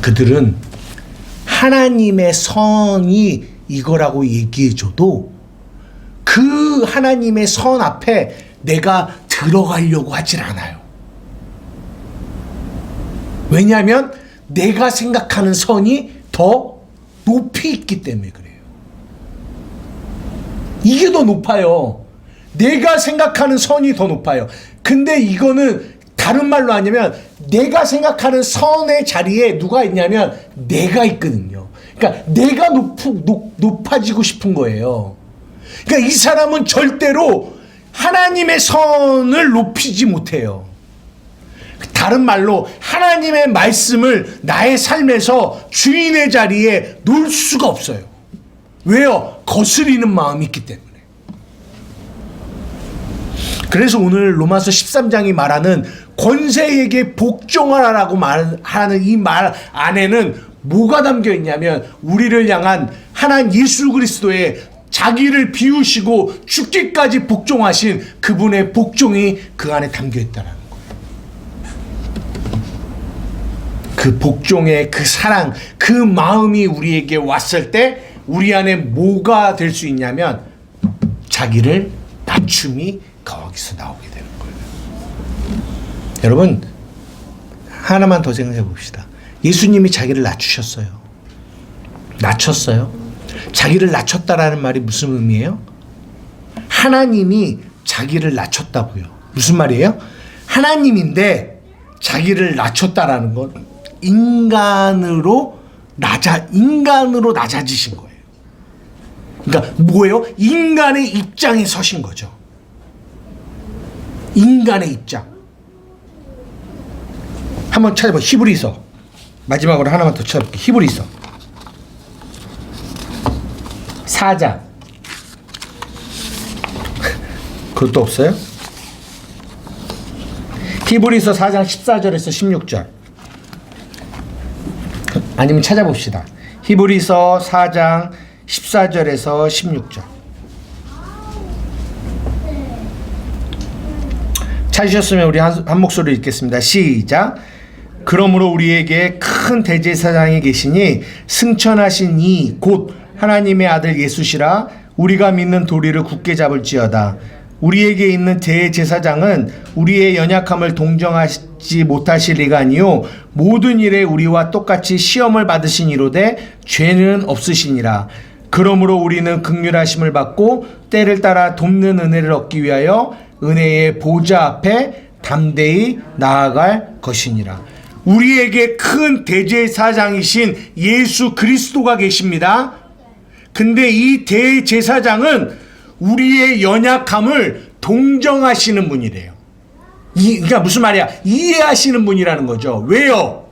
그들은 하나님의 선이 이거라고 얘기해줘도 그 하나님의 선 앞에 내가 들어가려고 하질 않아요. 왜냐하면 내가 생각하는 선이 더 높이 있기 때문에 그래요. 이게 더 높아요. 내가 생각하는 선이 더 높아요. 근데 이거는 다른 말로 하냐면 내가 생각하는 선의 자리에 누가 있냐면 내가 있거든요. 그러니까 내가 높아지고 싶은 거예요. 그러니까 이 사람은 절대로 하나님의 선을 높이지 못해요. 다른 말로 하나님의 말씀을 나의 삶에서 주인의 자리에 놓을 수가 없어요. 왜요? 거스리는 마음이 있기 때문에. 그래서 오늘 로마서 13장이 말하는 권세에게 복종하라라고 말하는 이 말 안에는 뭐가 담겨 있냐면 우리를 향한 하나님 예수 그리스도의 자기를 비우시고 죽기까지 복종하신 그분의 복종이 그 안에 담겨 있다는 거예요. 그 복종의 그 사랑, 그 마음이 우리에게 왔을 때 우리 안에 뭐가 될 수 있냐면 자기를 낮춤이 거기서 나오게 되는 거예요. 여러분 하나만 더 생각해 봅시다. 예수님이 자기를 낮추셨어요. 낮췄어요. 자기를 낮췄다라는 말이 무슨 의미예요? 하나님이 자기를 낮췄다고요. 무슨 말이에요? 하나님인데 자기를 낮췄다라는 건 인간으로 낮아지신 거예요. 그러니까 뭐예요? 인간의 입장에 서신 거죠. 인간의 입장. 한번 찾아봐. 히브리서. 마지막으로 하나만 더 찾아볼게요. 히브리서 4장. 그것도 없어요? 히브리서 4장 14절에서 16절. 아니면 찾아봅시다. 히브리서 4장 14절에서 16절. 찾으셨으면 우리 한 목소리로 읽겠습니다. 시작. 그러므로 우리에게 큰 대제사장이 계시니 승천하신 이 곧 하나님의 아들 예수시라. 우리가 믿는 도리를 굳게 잡을지어다. 우리에게 있는 대제사장은 우리의 연약함을 동정하지 못하실 리가 아니요 모든 일에 우리와 똑같이 시험을 받으신 이로되 죄는 없으시니라. 그러므로 우리는 긍휼하심을 받고 때를 따라 돕는 은혜를 얻기 위하여 은혜의 보좌 앞에 담대히 나아갈 것이니라. 우리에게 큰 대제사장이신 예수 그리스도가 계십니다. 근데 이 대제사장은 우리의 연약함을 동정하시는 분이래요. 그러니까 무슨 말이야? 이해하시는 분이라는 거죠. 왜요?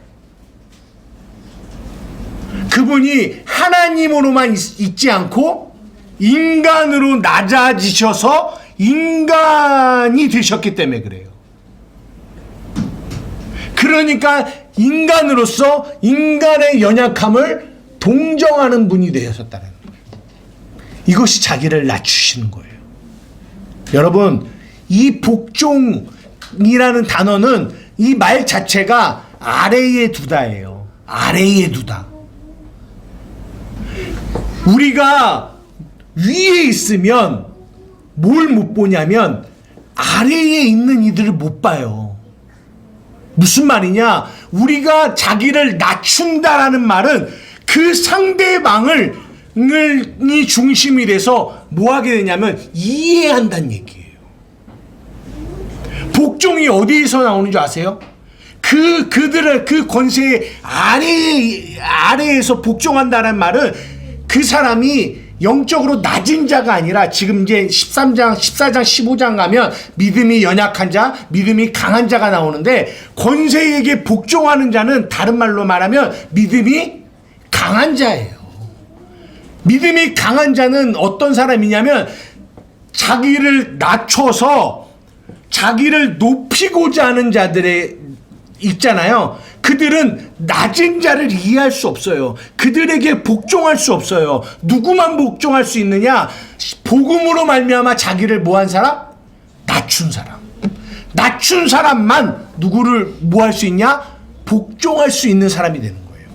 그분이 하나님으로만 있지 않고 인간으로 낮아지셔서 인간이 되셨기 때문에 그래요. 그러니까 인간으로서 인간의 연약함을 동정하는 분이 되셨다는 거예요. 이것이 자기를 낮추시는 거예요. 여러분, 이 복종이라는 단어는 이 말 자체가 아래에 두다예요. 아래에 두다. 우리가 위에 있으면 뭘 못 보냐면 아래에 있는 이들을 못 봐요. 무슨 말이냐? 우리가 자기를 낮춘다라는 말은 그 상대방을 이 중심이 돼서 뭐 하게 되냐면 이해한다는 얘기예요. 복종이 어디에서 나오는 줄 아세요? 그들의 그 권세의 아래에서 복종한다는 말은 그 사람이 영적으로 낮은 자가 아니라 지금 이제 13장, 14장, 15장 가면 믿음이 연약한 자, 믿음이 강한 자가 나오는데 권세에게 복종하는 자는 다른 말로 말하면 믿음이 강한 자예요. 믿음이 강한 자는 어떤 사람이냐면 자기를 낮춰서 자기를 높이고자 하는 자들의 있잖아요. 그들은 낮은 자를 이해할 수 없어요. 그들에게 복종할 수 없어요. 누구만 복종할 수 있느냐? 복음으로 말미암아 자기를 뭐한 사람? 낮춘 사람. 낮춘 사람만 누구를 뭐 할 수 있냐? 복종할 수 있는 사람이 되는 거예요.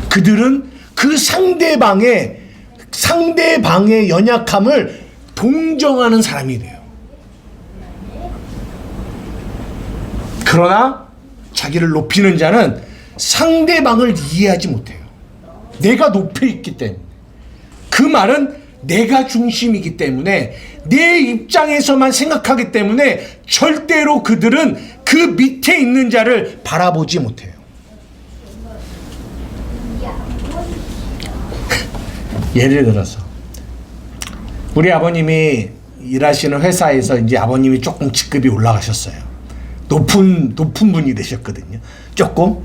그들은 그 상대방의 연약함을 동정하는 사람이 돼요. 그러나 자기를 높이는 자는 상대방을 이해하지 못해요. 내가 높여 있기 때문에. 그 말은 내가 중심이기 때문에 내 입장에서만 생각하기 때문에 절대로 그들은 그 밑에 있는 자를 바라보지 못해요. 예를 들어서 우리 아버님이 일하시는 회사에서 이제 아버님이 조금 직급이 올라가셨어요. 높은 분이 되셨거든요. 조금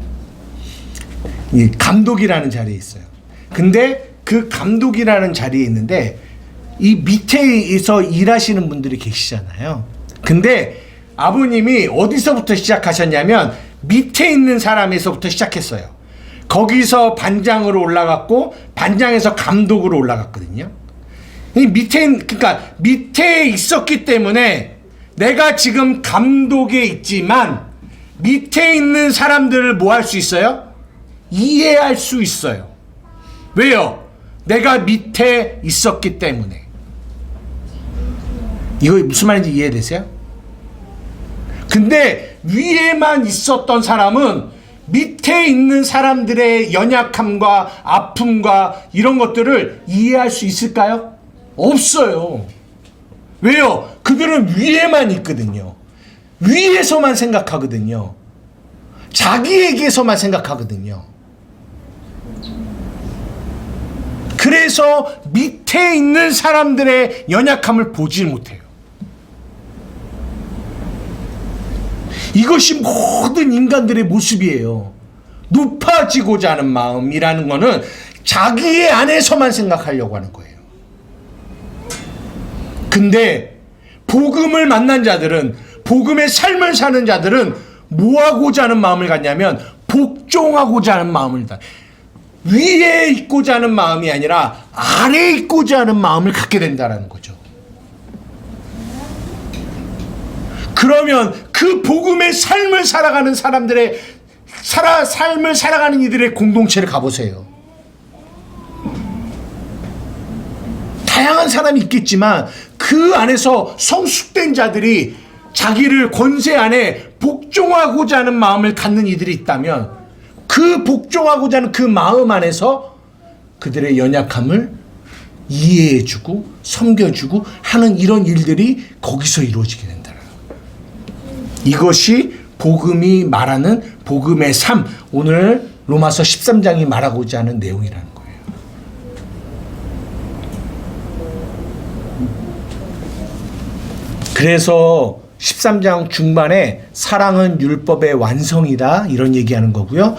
이 감독이라는 자리에 있어요. 근데 그 감독이라는 자리에 있는데 이 밑에서 일하시는 분들이 계시잖아요. 근데 아버님이 어디서부터 시작하셨냐면 밑에 있는 사람에서부터 시작했어요. 거기서 반장으로 올라갔고 반장에서 감독으로 올라갔거든요. 이 그러니까 밑에 있었기 때문에 내가 지금 감독에 있지만 밑에 있는 사람들을 뭐 할 수 있어요? 이해할 수 있어요. 왜요? 내가 밑에 있었기 때문에. 이거 무슨 말인지 이해되세요? 근데 위에만 있었던 사람은 밑에 있는 사람들의 연약함과 아픔과 이런 것들을 이해할 수 있을까요? 없어요. 왜요? 그들은 위에만 있거든요. 위에서만 생각하거든요. 자기에게서만 생각하거든요. 그래서 밑에 있는 사람들의 연약함을 보지 못해요. 이것이 모든 인간들의 모습이에요. 높아지고자 하는 마음이라는 것은 자기의 안에서만 생각하려고 하는 거예요. 근데 복음을 만난 자들은, 복음의 삶을 사는 자들은 뭐 하고자 하는 마음을 갖냐면 복종하고자 하는 마음을 다. 위에 있고자 하는 마음이 아니라 아래에 있고자 하는 마음을 갖게 된다는 거죠. 그러면 그 복음의 삶을 살아가는 사람들의 삶을 살아가는 이들의 공동체를 가보세요. 다양한 사람이 있겠지만 그 안에서 성숙된 자들이 자기를 권세 안에 복종하고자 하는 마음을 갖는 이들이 있다면 그 복종하고자 하는 그 마음 안에서 그들의 연약함을 이해해주고 섬겨주고 하는 이런 일들이 거기서 이루어지게 된다. 이것이 복음이 말하는 복음의 삶, 오늘 로마서 13장이 말하고자 하는 내용이라는 거예요. 그래서 13장 중반에 사랑은 율법의 완성이다 이런 얘기하는 거고요.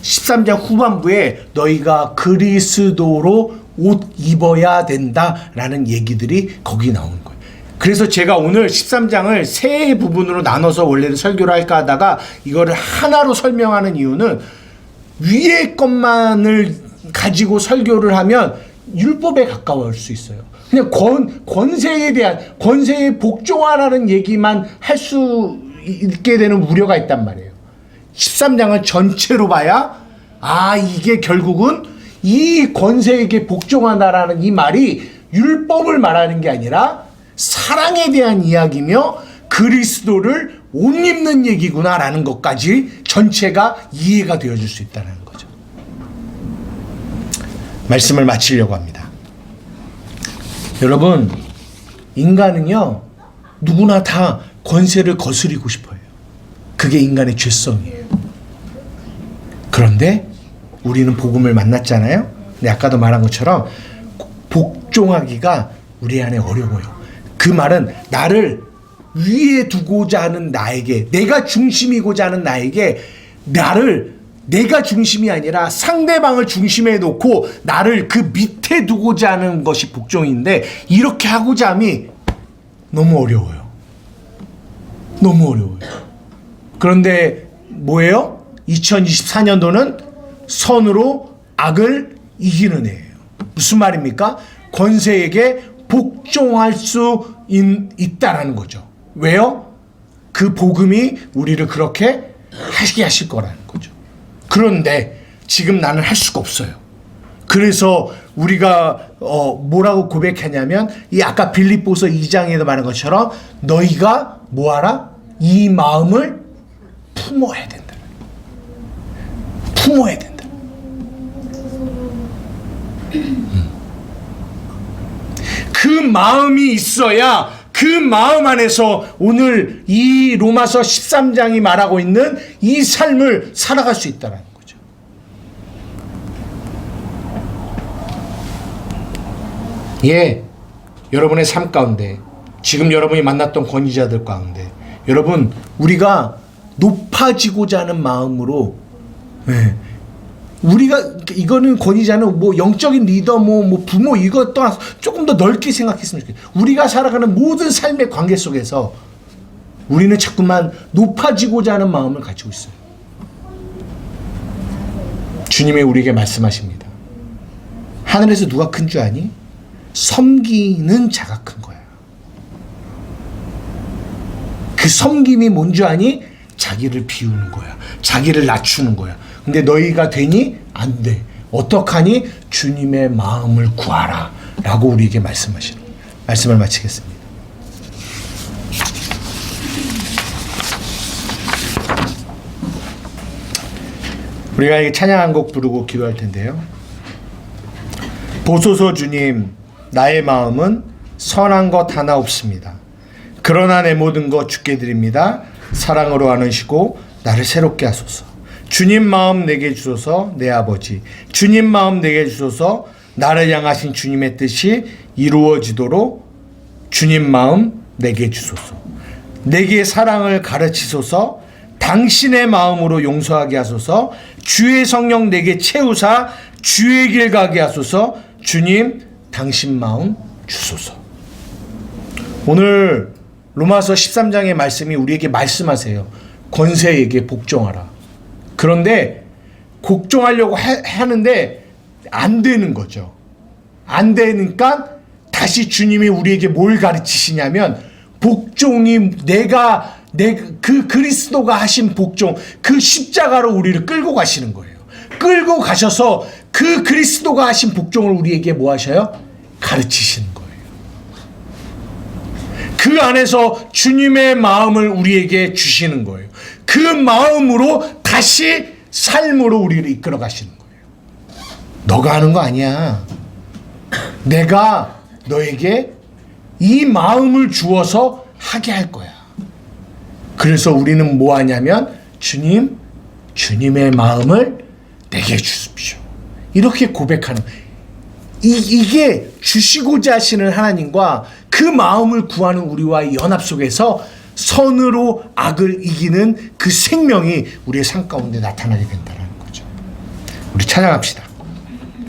13장 후반부에 너희가 그리스도로 옷 입어야 된다라는 얘기들이 거기 나오는 거예요. 그래서 제가 오늘 13장을 세 부분으로 나눠서 원래는 설교를 할까 하다가 이거를 하나로 설명하는 이유는 위의 것만을 가지고 설교를 하면 율법에 가까워질 수 있어요. 그냥 권세에 대한, 권세에 복종하라는 얘기만 할 수 있게 되는 우려가 있단 말이에요. 13장을 전체로 봐야 이게 결국은 이 권세에게 복종한다라는 이 말이 율법을 말하는 게 아니라 사랑에 대한 이야기며 그리스도를 옷 입는 얘기구나라는 것까지 전체가 이해가 되어질 수 있다는 거죠. 말씀을 마치려고 합니다. 여러분, 인간은요 누구나 다 권세를 거스리고 싶어요. 그게 인간의 죄성이에요. 그런데 우리는 복음을 만났잖아요. 근데 아까도 말한 것처럼 복종하기가 우리 안에 어려워요. 그 말은 나를 위에 두고자 하는 나에게, 내가 중심이고자 하는 나에게 내가 중심이 아니라 상대방을 중심에 놓고 나를 그 밑에 두고자 하는 것이 복종인데, 이렇게 하고자 함이 너무 어려워요. 너무 어려워요. 그런데 뭐예요? 2024년도는 선으로 악을 이기는 해예요. 무슨 말입니까? 권세에게 복종할 수 있다라는 거죠. 왜요? 그 복음이 우리를 그렇게 하게 하실 거라는 거죠. 그런데 지금 나는 할 수가 없어요. 그래서 우리가 뭐라고 고백하냐면, 이 아까 빌립보서 2장에도 말한 것처럼 너희가 뭐하라? 이 마음을 품어야 된다. 품어야 된다. 마음이 있어야 그 마음 안에서 오늘 이 로마서 13장이 말하고 있는 이 삶을 살아갈 수 있다는 거죠. 예, 여러분의 삶 가운데, 지금 여러분이 만났던 권위자들 가운데, 여러분, 우리가 높아지고자 하는 마음으로, 예, 우리가, 이거는 권위자는 뭐 영적인 리더, 뭐 부모, 이것 또한 조금 더 넓게 생각했으면 좋겠어요. 우리가 살아가는 모든 삶의 관계 속에서 우리는 자꾸만 높아지고자 하는 마음을 가지고 있어요. 주님이 우리에게 말씀하십니다. 하늘에서 누가 큰 줄 아니? 섬기는 자가 큰 거야. 그 섬김이 뭔 줄 아니? 자기를 비우는 거야. 자기를 낮추는 거야. 근데 너희가 되니? 안 돼. 어떡하니? 주님의 마음을 구하라 라고 우리에게 말씀하시는 거예요. 말씀을 마치겠습니다. 우리가 이 찬양 한 곡 부르고 기도할 텐데요. 보소서 주님, 나의 마음은 선한 것 하나 없습니다. 그러나 내 모든 것 주께 드립니다. 사랑으로 안으시고 나를 새롭게 하소서. 주님 마음 내게 주소서. 내 아버지, 주님 마음 내게 주소서. 나를 향하신 주님의 뜻이 이루어지도록 주님 마음 내게 주소서. 내게 사랑을 가르치소서. 당신의 마음으로 용서하게 하소서. 주의 성령 내게 채우사 주의 길 가게 하소서. 주님, 당신 마음 주소서. 오늘 로마서 13장의 말씀이 우리에게 말씀하세요. 권세에게 복종하라. 그런데 복종하려고 하는데 안 되는 거죠. 안 되니까 다시 주님이 우리에게 뭘 가르치시냐면, 복종이 그 그리스도가 하신 복종, 그 십자가로 우리를 끌고 가시는 거예요. 끌고 가셔서 그 그리스도가 하신 복종을 우리에게 뭐 하셔요? 가르치시는 거예요. 그 안에서 주님의 마음을 우리에게 주시는 거예요. 그 마음으로 다시 삶으로 우리를 이끌어 가시는 거예요. 너가 하는 거 아니야. 내가 너에게 이 마음을 주어서 하게 할 거야. 그래서 우리는 뭐 하냐면, 주님, 주님의 마음을 내게 주십시오. 이렇게 고백하는, 이게 주시고자 하시는 하나님과 그 마음을 구하는 우리와의 연합 속에서 선으로 악을 이기는 그 생명이 우리의 삶 가운데 나타나게 된다는 거죠. 우리 찬양합시다.